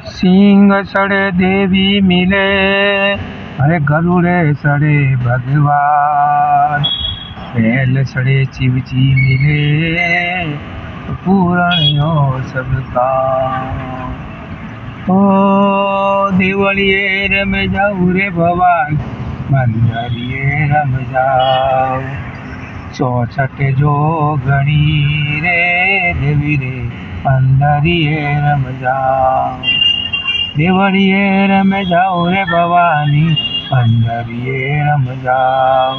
सिंह सड़े देवी मिले, अरे गरुड़े सड़े भगवान। बैल सड़े शिवजी मिले, पूरणियो सबका। ओ दिवाळीए रम जाऊ रे भवान, मंदरिए रम जाऊ। चौसठ जो गणी रे देवी रे, मंदरिए रम जाऊ। दिवाळीए रम जाऊ रे भवानी, मंदरिए रम जाऊ।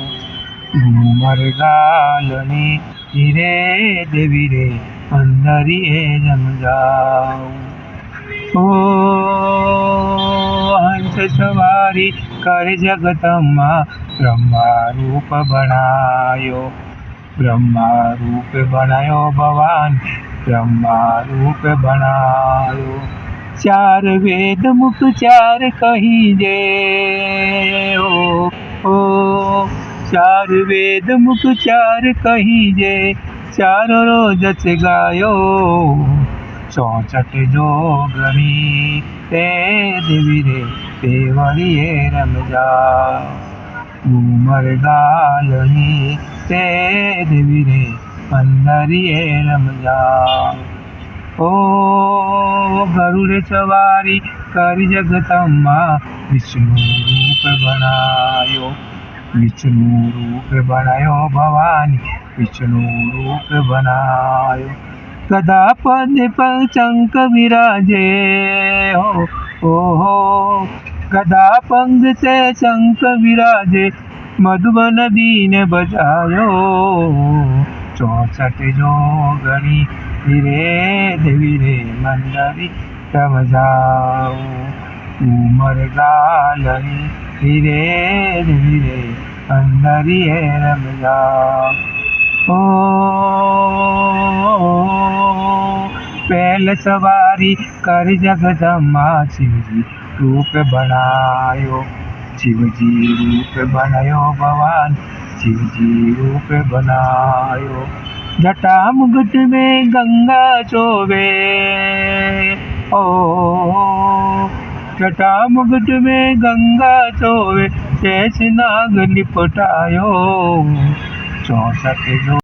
घूमर गालनी रे देवी रे, मंदरिए रम जाऊ। ओ हंस सवारी कर जगदम्मा, ब्रह्मा रूप बनायो। ब्रह्मा रूप बनायो भवान, ब्रह्मा रूप बनायो। चार वेद मुख चार कहीजे, ओ चार वेद मुख चार कहीजे, चार रोज गायो। चौसठ जो गणी रे देवी रे, देवळीए रम जाऊ। घूमर गालनी रे देवी रे, मंदरिए रम जाऊ। ओ गरुड़ सवारी कर जगदम्मा, विष्णु रूप बनायो। विष्णु रूप बनायो भवानी, विष्णु रूप बनायो। गदा पद पर चंक विराजे, हो गदा पंग से शंख विराजे, मधुबन दीन बजायो। चौसठ जो गणी रे देवी रे, मंदरी रम जाऊ। उमर गालनी रे देवी रे, मंदरिए रम जाऊ। बैल सवारी कर जगदम्मा, शिवजी रूप बनायो। शिवजी रूप बनायो भवान, शिवजी रूप बनायो। जटा मुकुट में गंगा चोवे, ओ जटा मुकुट में गंगा चोवे, शेष नाग लिपटायो। चौसठ जो